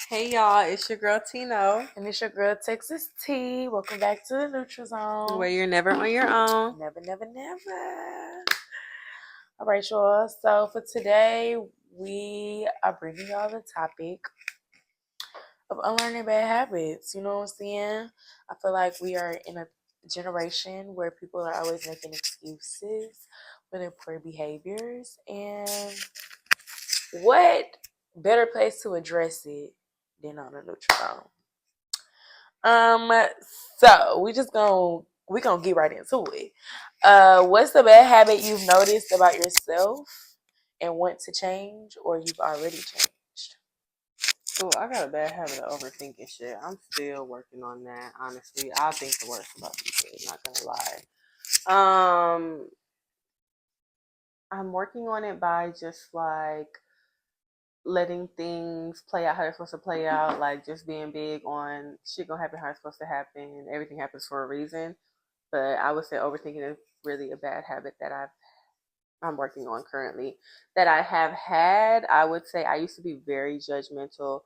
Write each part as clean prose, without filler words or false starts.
Hey y'all, it's your girl Tino, And it's your girl Texas T. Welcome back to the Neutral Zone. where you're never on your own. Never, never, never. All right, y'all. So for today, we are bringing y'all the topic of unlearning bad habits. You know what I'm saying? I feel like we are in a generation where people are always making excuses for their poor behaviors. And what better place to address it than on the Neutral Zone? So we gonna get right into it. What's the bad habit you've noticed about yourself and want to change, or you've already changed? Oh, I got a bad habit of overthinking shit. I'm still working on that, honestly. I think the worst about people, not gonna lie. I'm working on it by just like letting things play out how they're supposed to play out, like just being big on shit gonna happen how it's supposed to happen. Everything happens for a reason. But I would say overthinking is really a bad habit that I'm working on currently that I have had. I would say I used to be very judgmental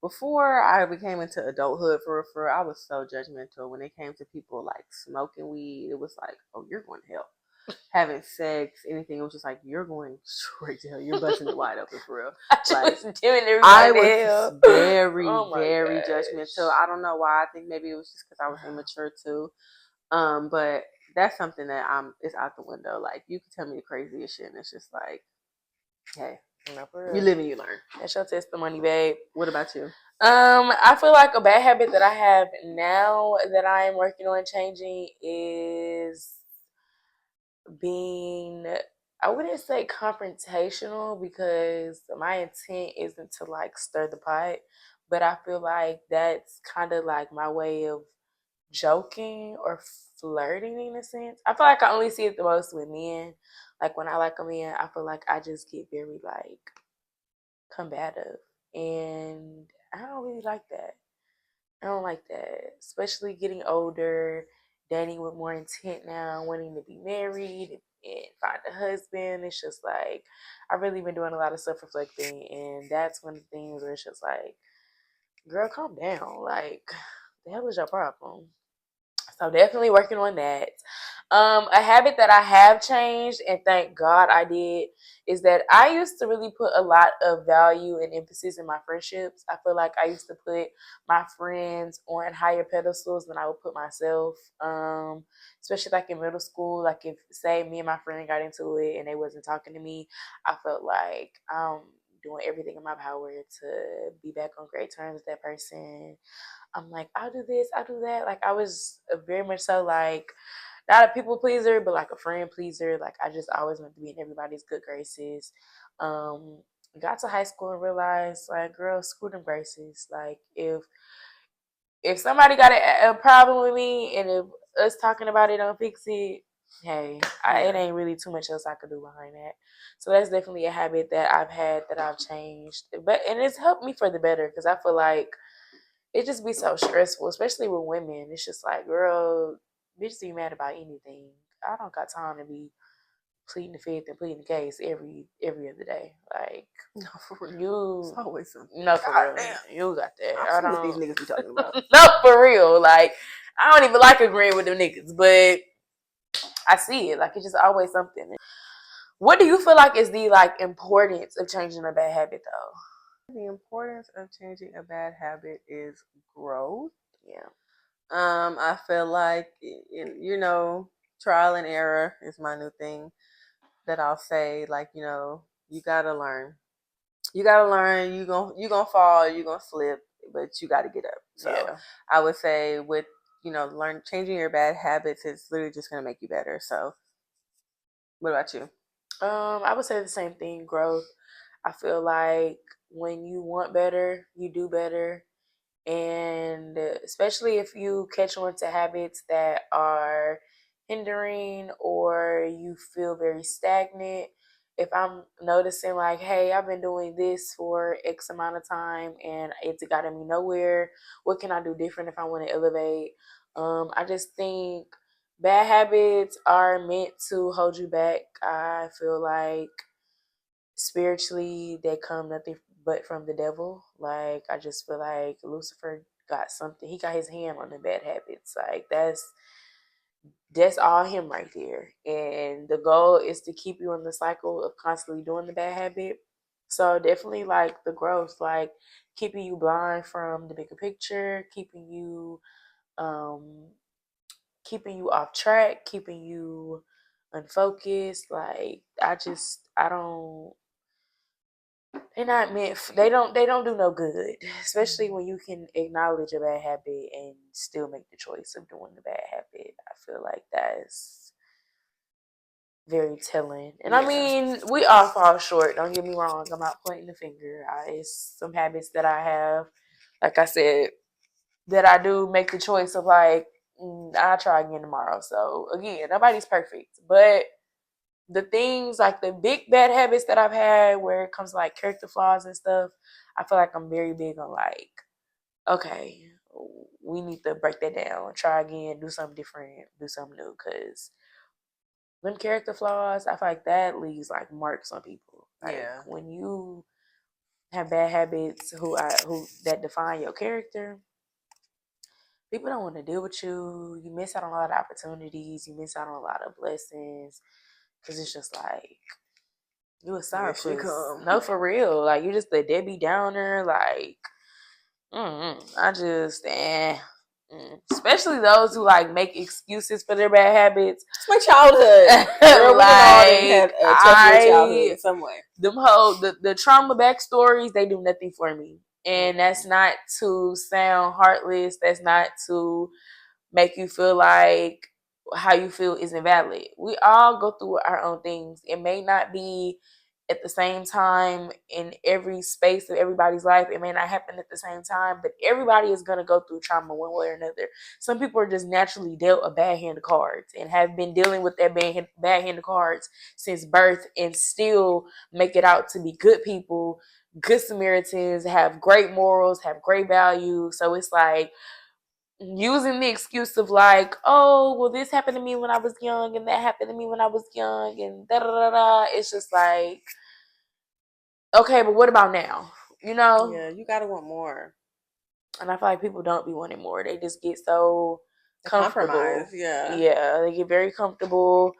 before I became into adulthood. For I was so judgmental when it came to people like smoking weed. It was like, oh, you're going to hell. Having sex, anything, it was just like, you're going straight to hell. You're busting it wide open for real. Like, I was very, very gosh. judgmental. I don't know why. I think maybe it was just because I was immature too. But that's something that it's out the window. Like, you can tell me the craziest shit, and it's just like, hey, you live and you learn. That's your testimony, babe. What about you? I feel like a bad habit that I have now that I am working on changing is being, I wouldn't say confrontational, because my intent isn't to like stir the pot, but I feel like that's kind of like my way of joking or flirting in a sense. I feel like I only see it the most with men. Like when I like a man, I feel like I just get very like combative, and I don't really like that. I don't like that, especially getting older, dating with more intent now, wanting to be married and find a husband. It's just like I've really been doing a lot of self reflecting, and that's one of the things where it's just like, girl, calm down. Like, the hell is your problem? So definitely working on that. A habit that I have changed, and thank God I did, is that I used to really put a lot of value and emphasis in my friendships. I feel like I used to put my friends on higher pedestals than I would put myself. Especially like in middle school, like if say me and my friend got into it and they wasn't talking to me, I felt like doing everything in my power to be back on great terms with that person. I'm like, I'll do this, I'll do that. Like I was very much so like not a people pleaser, but like a friend pleaser. Like I just always wanted to be in everybody's good graces. Um, got to high school and realized like, girl, screw them graces. Like if somebody got a problem with me, and if us talking about it don't fix it, hey, it ain't really too much else I could do behind that. So that's definitely a habit that I've had that I've changed, and it's helped me for the better, because I feel like it just be so stressful, especially with women. It's just like, girl, bitches be mad about anything. I don't got time to be pleading the fifth and pleading the case every other day. Like, No, for real. you, it's always something. no, for real, you got that. I don't know what these niggas be talking about. No, for real. Like, I don't even like agreeing with them niggas, but I see it. Like, it's just always something. What do you feel like is the like importance of changing a bad habit, though? The importance of changing a bad habit is growth. Yeah. I feel like trial and error is my new thing that I'll say. Like, you gotta learn. You gotta learn. You gonna fall. You gonna slip, but you gotta get up. So yeah. I would say with changing your bad habits is literally just gonna make you better. So, what about you? I would say the same thing. Growth. I feel like when you want better, you do better. And especially if you catch on to habits that are hindering, or you feel very stagnant. If I'm noticing like, hey, I've been doing this for X amount of time and it's gotten me nowhere, what can I do different if I want to elevate? I just think bad habits are meant to hold you back. I feel like spiritually they come nothing but from the devil. Like, I just feel like Lucifer got something. He got his hand on the bad habits. Like, that's all him right there. And the goal is to keep you in the cycle of constantly doing the bad habit. So definitely like the growth, like keeping you blind from the bigger picture, um keeping you off track, keeping you unfocused. Like, I don't, they're not meant. They don't do no good, especially when you can acknowledge a bad habit and still make the choice of doing the bad habit. I feel like that's very telling. And I Yeah. mean, we all fall short. Don't get me wrong. I'm not pointing the finger. It's some habits that I have, like I said, that I do make the choice of like, I'll try again tomorrow. So again, nobody's perfect, but the things like the big bad habits that I've had where it comes to like character flaws and stuff, I feel like I'm very big on like, okay, we need to break that down, try again, do something different, do something new. Because them character flaws, I feel like that leaves like marks on people. Like, Yeah. when you have bad habits who that define your character, people don't want to deal with you. You miss out on a lot of opportunities. You miss out on a lot of blessings because it's just like, you a Here she sourpuss. come. No, for real. Like, you just a Debbie Downer. Like, I just, especially those who like make excuses for their bad habits. It's my childhood. Girl, we done all done Like, had a troubled childhood in some way. them whole the trauma backstories, they do nothing for me. And that's not to sound heartless. That's not to make you feel like how you feel is invalid. We all go through our own things. It may not be at the same time in every space of everybody's life. It may not happen at the same time, but everybody is going to go through trauma one way or another. Some people are just naturally dealt a bad hand of cards and have been dealing with that bad hand of cards since birth and still make it out to be good people, good Samaritans, have great morals, have great values. So it's like, using the excuse of like, oh, well, this happened to me when I was young and that happened to me when I was young and da da da da. It's just like, okay, but what about now? You know? Yeah, you gotta want more. And I feel like people don't be wanting more. They just get so A comfortable. compromise, yeah. Yeah, they get very comfortable.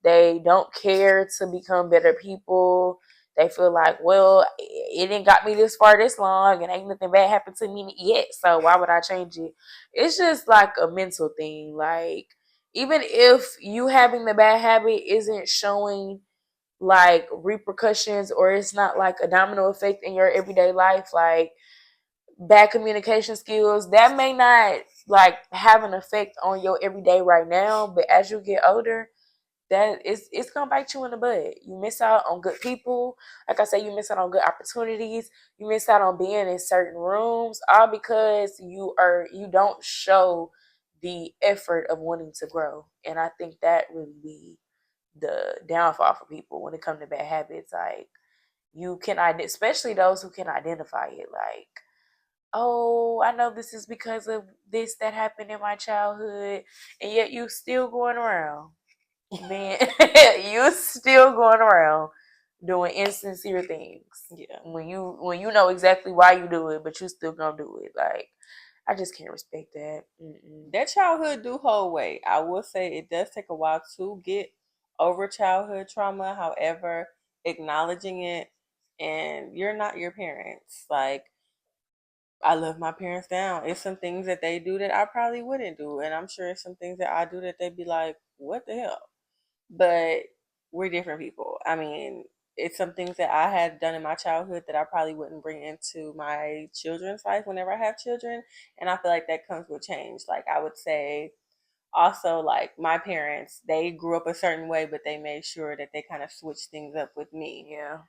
They don't care to become better people. They feel like, well, it didn't got me this far this long and ain't nothing bad happened to me yet, so why would I change it? It's just like a mental thing. Like, even if you having the bad habit isn't showing like repercussions, or it's not like a domino effect in your everyday life, like bad communication skills, that may not like have an effect on your everyday right now, but as you get older, it's gonna bite you in the butt. You miss out on good people. Like I said, you miss out on good opportunities. You miss out on being in certain rooms, all because you don't show the effort of wanting to grow. And I think that really be the downfall for people when it comes to bad habits. Like, you can, especially those who can identify it. Like, oh, I know this is because of this that happened in my childhood, and yet you still going around, man. You still going around doing insincere things. Yeah. When you know exactly why you do it, but you still gonna do it. Like, I just can't respect that. That childhood do hold weight. I will say it does take a while to get over childhood trauma. However, acknowledging it, and you're not your parents. Like, I love my parents down. It's some things that they do that I probably wouldn't do. And I'm sure it's some things that I do that they'd be like, what the hell? But we're different people. I mean, it's some things that I had done in my childhood that I probably wouldn't bring into my children's life whenever I have children. And I feel like that comes with change. Like, I would say also, like, my parents, they grew up a certain way, but they made sure that they kind of switched things up with me. Yeah.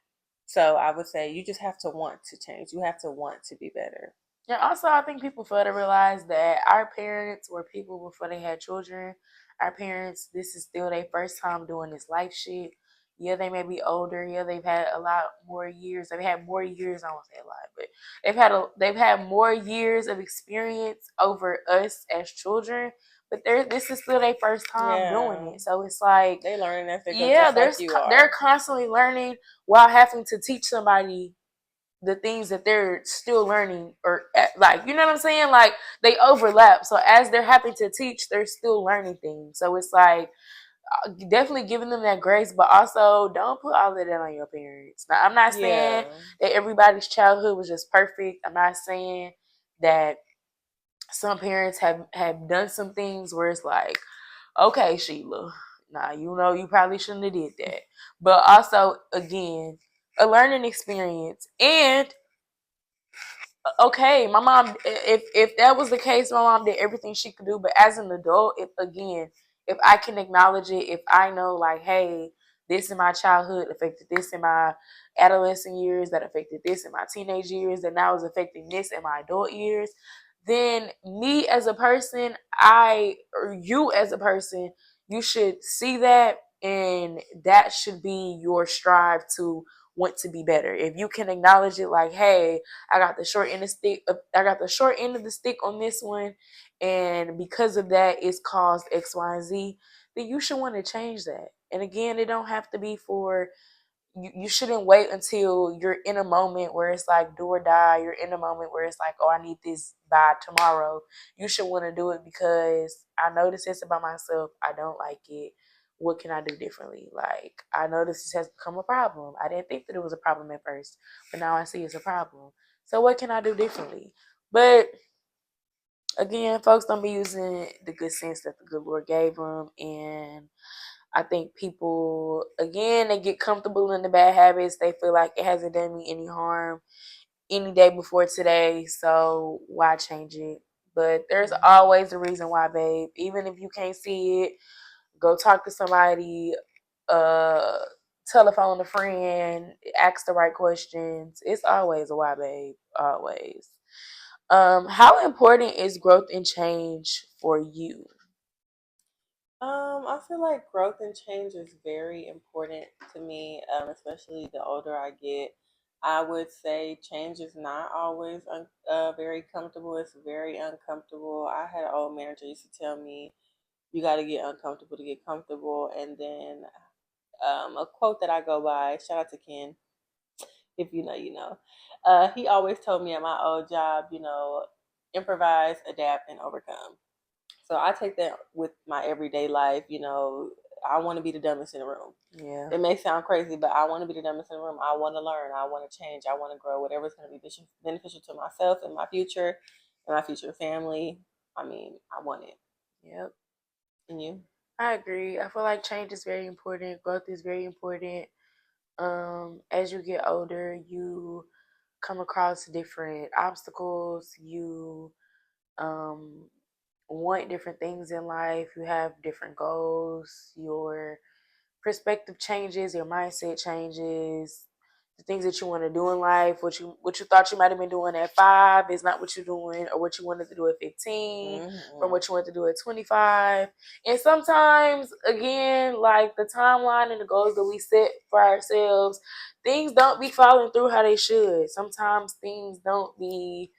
So I would say you just have to want to change. You have to want to be better. Yeah, also, I think people fail to realize that our parents were people before they had children. Our parents, this is still their first time doing this life shit. Yeah, they may be older. Yeah, they've had a lot more years. They've had more years. I won't say a lot, but they've had more years of experience over us as children. But this is still their first time doing Yeah. it. So it's like, They learning as they go, yeah, just like you they're are. constantly learning while having to teach somebody the things that they're still learning, or like, you know what I'm saying? Like, they overlap. So as they're having to teach, they're still learning things. So it's like, definitely giving them that grace, but also don't put all of that on your parents. Now, I'm not saying Yeah. that everybody's childhood was just perfect. I'm not saying that some parents have done some things where it's like, okay, Sheila, nah, you know, you probably shouldn't have did that. But also, again, a learning experience. And okay, my mom, if that was the case, my mom did everything she could do. But as an adult, if I can acknowledge it, if I know, like, hey, this in my childhood affected this in my adolescent years, that affected this in my teenage years, that now is affecting this in my adult years, then me as a person, or you as a person, you should see that, and that should be your strive to want to be better. If you can acknowledge it, like, hey, I got the short end of stick. I got the short end of the stick on this one, and because of that, it's caused X, Y, and Z. Then you should want to change that. And again, it don't have to be for you. You shouldn't wait until you're in a moment where it's like do or die. You're in a moment where it's like, oh, I need this by tomorrow. You should want to do it because I noticed this about myself. I don't like it. What can I do differently? Like, I noticed this has become a problem. I didn't think that it was a problem at first, but now I see it's a problem. So what can I do differently? But again, folks don't be using the good sense that the good Lord gave them. And I think people, again, they get comfortable in the bad habits. They feel like it hasn't done me any harm any day before today, so why change it? But there's always a reason why, babe. Even if you can't see it, go talk to somebody, uh, telephone a friend, ask the right questions. It's always a why, babe. Always. How important is growth and change for you? I feel like growth and change is very important to me, especially the older I get. I would say change is not always very comfortable. It's very uncomfortable. I had an old manager used to tell me, "You got to get uncomfortable to get comfortable." And then a quote that I go by, shout out to Ken, if you know, you know. He always told me at my old job, improvise, adapt, and overcome. So I take that with my everyday life. I want to be the dumbest in the room. Yeah. It may sound crazy, but I want to be the dumbest in the room. I want to learn. I want to change. I want to grow. Whatever's going to be beneficial to myself and my future and my future family. I mean, I want it. Yep. And you? I agree. I feel like change is very important. Growth is very important. As you get older, you come across different obstacles. You um, want different things in life. You have different goals. Your perspective changes. Your mindset changes. The things that you want to do in life, what you thought you might have been doing at 5 is not what you're doing, or what you wanted to do at 15, from Mm-hmm. what you wanted to do at 25. And sometimes, again, like the timeline and the goals that we set for ourselves, things don't be following through how they should. Sometimes things don't be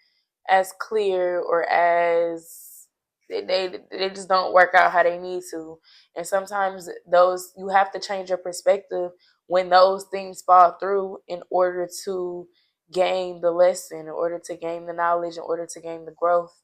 as clear, or as they just don't work out how they need to. And sometimes those, you have to change your perspective when those things fall through, in order to gain the lesson, in order to gain the knowledge, in order to gain the growth,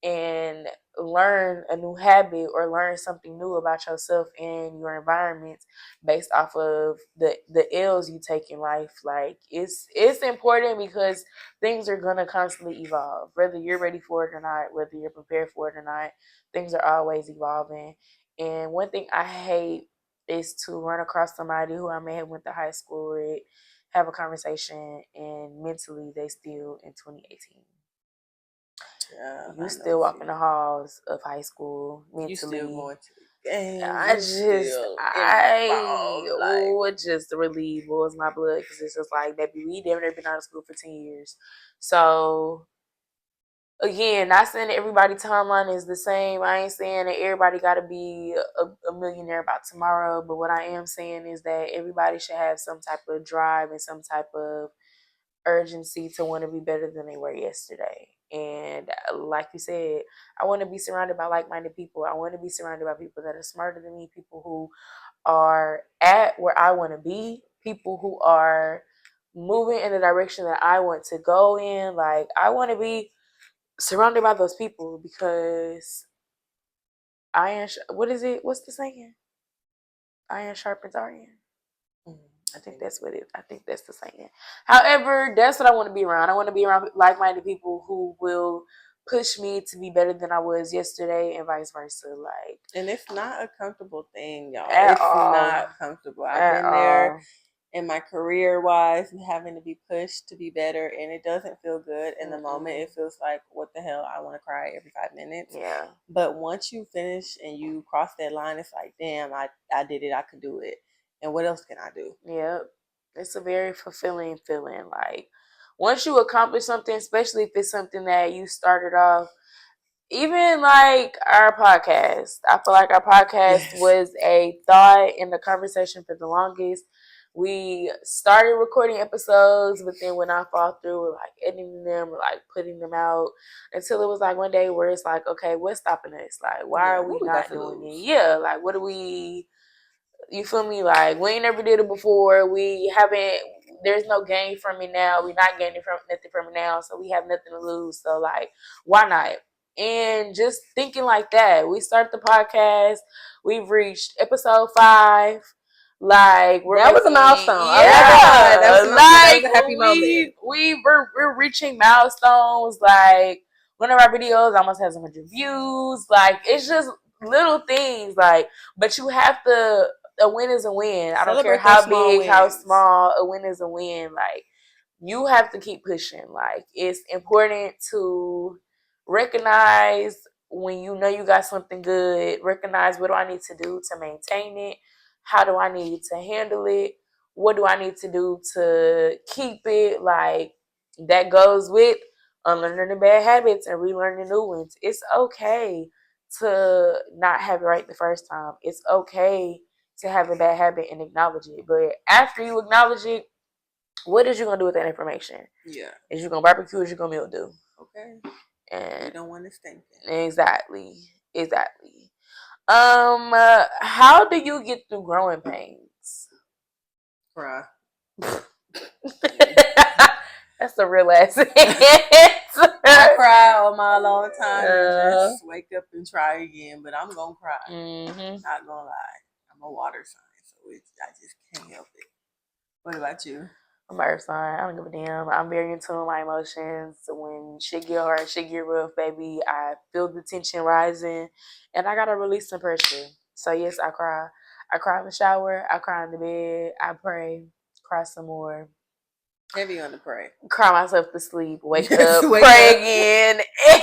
and learn a new habit, or learn something new about yourself and your environment, based off of the ills you take in life. Like, it's important, because things are gonna constantly evolve, whether you're ready for it or not, whether you're prepared for it or not. Things are always evolving. And one thing I hate is to run across somebody who I may have went to high school with, have a conversation, and mentally they still in 2018. Yeah, You I know still walking the feeling. halls of high school You still mentally. going to the games. I You just, still I involved. Like, would just relieve boils my blood, because it's just like, baby, we never been out of school for 10 years. So, again, not saying that everybody's timeline is the same. I ain't saying that everybody got to be a millionaire by tomorrow. But what I am saying is that everybody should have some type of drive and some type of urgency to want to be better than they were yesterday. And like you said, I want to be surrounded by like-minded people. I want to be surrounded by people that are smarter than me, people who are at where I want to be, people who are moving in the direction that I want to go in. Like, I want to be surrounded by those people because what is it? What's the saying? Iron sharpens iron. I think that's what it. I think that's the saying. However, that's what I want to be around. I want to be around like-minded people who will push me to be better than I was yesterday, and vice versa. Like, and it's not a comfortable thing, y'all. at It's all, not comfortable. I've at been there all. in my career wise, having to be pushed to be better, and it doesn't feel good in the moment. It feels like, what the hell, I want to cry every 5 minutes. Yeah. But once you finish and you cross that line, it's like, damn, I did it. I could do it. And what else can I do? Yep. It's a very fulfilling feeling. Like, once you accomplish something, especially if it's something that you started off, even like our podcast, I feel like our podcast was a thought in the conversation for the longest. We started recording episodes, but then when I fall through, we're like editing them, we're like putting them out until it was like one day where it's like, okay, what's stopping us? Like, why are we not doing it? Yeah, like, what do we, you feel me? Like, we ain't never did it before. We haven't, there's no gain from it now. We're not gaining from nothing from it now. So we have nothing to lose. So, like, why not? And just thinking like that, we start the podcast. We've reached episode 5. Like, that was a milestone. Yeah, that was a milestone. That was a happy moment. We're reaching milestones. Like, one of our videos almost has 100 views. Like, it's just little things. Like, but you have to. A win is a win. I don't care how big, how small. A win is a win. Like, you have to keep pushing. Like, it's important to recognize when you know you got something good. Recognize, what do I need to do to maintain it? How do I need to handle it? What do I need to do to keep it? Like, that goes with unlearning bad habits and relearning new ones. It's okay to not have it right the first time. It's okay to have a bad habit and acknowledge it. But after you acknowledge it, what is you gonna do with that information? Yeah. Is you gonna barbecue or is you gonna mildew? Okay. And you don't want to stink it. Exactly. How do you get through growing pains? Cry. That's a real ass answer. I cry all my long time and just wake up and try again, but I'm gonna cry. Not gonna lie. I'm a water sign, so I just can't help it. What about you? I'm earth sign. I don't give a damn. I'm very in tune with my emotions. When shit get hard, shit get rough, baby, I feel the tension rising, and I gotta release some pressure. So yes, I cry. I cry in the shower. I cry in the bed. I pray. Cry some more. Heavy on the pray. Cry myself to sleep. Wake up. Pray again.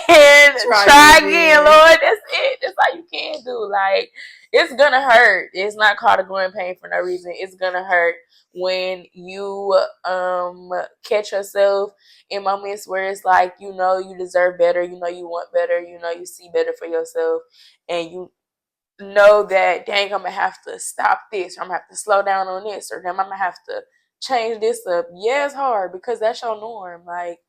And try again, Lord. That's it. That's all you can do. Like, it's gonna hurt. It's not called a growing pain for no reason. It's gonna hurt when you catch yourself in moments where it's like, you know, you deserve better, you know, you want better, you know, you see better for yourself, and you know that, dang, I'm gonna have to stop this, or I'm gonna have to slow down on this, or then I'm gonna have to change this up. Yeah, it's hard because that's your norm. Like,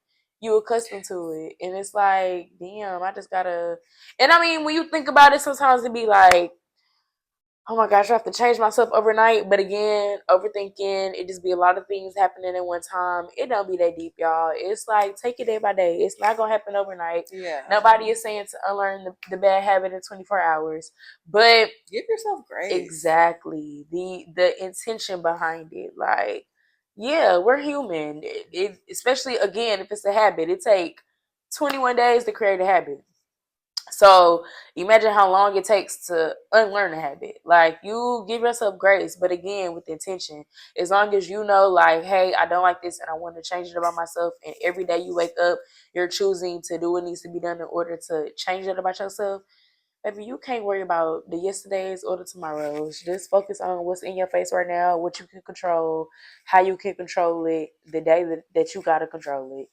you accustomed to it, and it's like, damn, I just gotta. And I mean, when you think about it, sometimes it be like, oh my gosh, I have to change myself overnight. But again, overthinking, it just be a lot of things happening at one time. It don't be that deep, y'all. It's like, take it day by day. It's not going to happen overnight. Yeah. Nobody is saying to unlearn the bad habit in 24 hours. But give yourself grace. Exactly. The intention behind it. Like, yeah, we're human. It especially, again, if it's a habit, it take 21 days to create a habit. So imagine how long it takes to unlearn a habit. Like, you give yourself grace, but again, with intention. As long as you know, like, hey, I don't like this and I want to change it about myself, and every day you wake up, you're choosing to do what needs to be done in order to change it about yourself, baby, you can't worry about the yesterdays or the tomorrows. Just focus on what's in your face right now, what you can control, how you can control it, the day that you got to control it.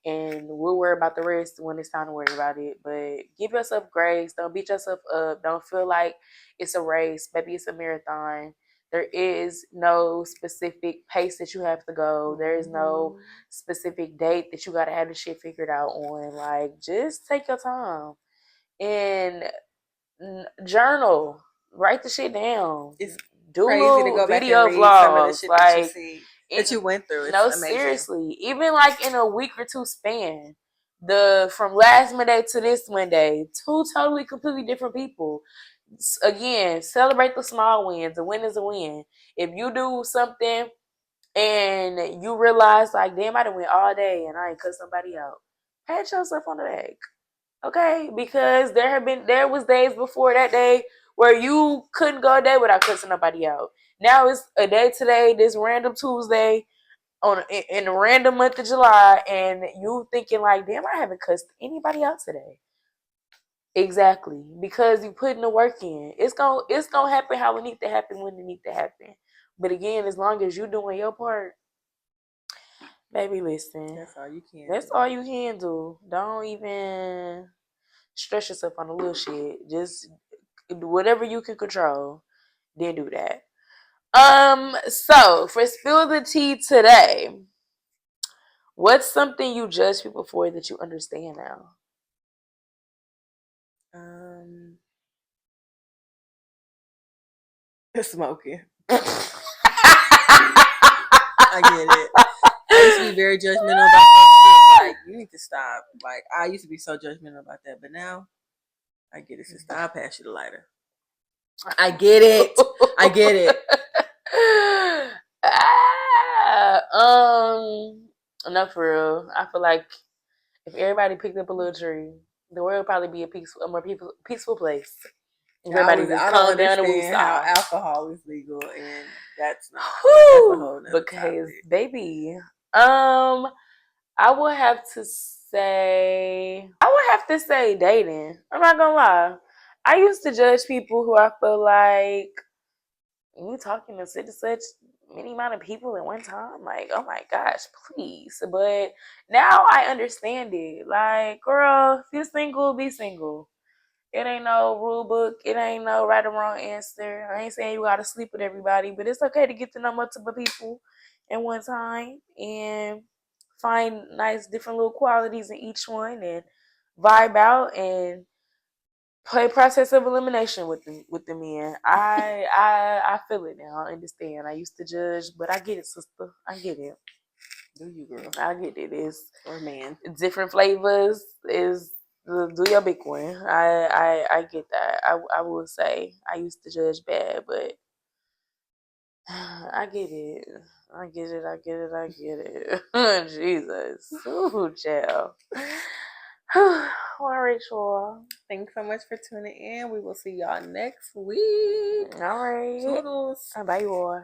And we'll worry about the rest when it's time to worry about it. But give yourself grace. Don't beat yourself up. Don't feel like it's a race. Maybe it's a marathon. There is no specific pace that you have to go. There is no specific date that you got to have the shit figured out on. Like, just take your time. And journal, write the shit down. It's do crazy to go back video and read vlogs, some of the shit like, that you see. that you went through. It's no, amazing. seriously. Even like in a week or two span, from last Monday to this Monday, two totally completely different people. Again, celebrate the small wins. A win is a win. If you do something and you realize like, damn, I done went all day and I ain't cut somebody out, pat yourself on the back. Okay? Because there was days before that day where you couldn't go a day without cutting somebody out. Now it's a day today, this random Tuesday in a random month of July, and you thinking like, damn, I haven't cussed anybody out today. Exactly, because you putting the work in. It's gonna happen how it need to happen when it need to happen. But again, as long as you doing your part, baby, listen. That's all you can. That's all you can do. Don't even stress yourself on the little shit. Just whatever you can control, then do that. So for spill the tea today, what's something you judge people for that you understand now? Smoking. I get it. I used to be very judgmental about that shit. Like, you need to stop. Like, I used to be so judgmental about that, but now I get it, sister. I'll pass you the lighter. I get it. I get it. No, for real. I feel like if everybody picked up a little tree, the world would probably be a more peaceful place. Everybody just calm down and we how alcohol is legal, and that's not. That's a whole nother because topic. Baby, I would have to say dating. I'm not gonna lie. I used to judge people who I feel like, you talking to such many amount of people at one time. Like, oh my gosh, please. But now I understand it. Like, girl, if you're single, be single. It ain't no rule book. It ain't no right or wrong answer. I ain't saying you gotta sleep with everybody, but it's okay to get to know multiple people at one time and find nice different little qualities in each one and vibe out and play process of elimination with the men. I feel it now. I understand. I used to judge, but I get it, sister. I get it. Do you, girl? I get it. It's or man. Different flavors is do your big one. I get that. I will say I used to judge bad, but I get it. I get it. I get it. I get it. Jesus. Ooh, child. Well, Rachel. Thanks so much for tuning in. We will see y'all next week. All right. Toodles. Bye, y'all.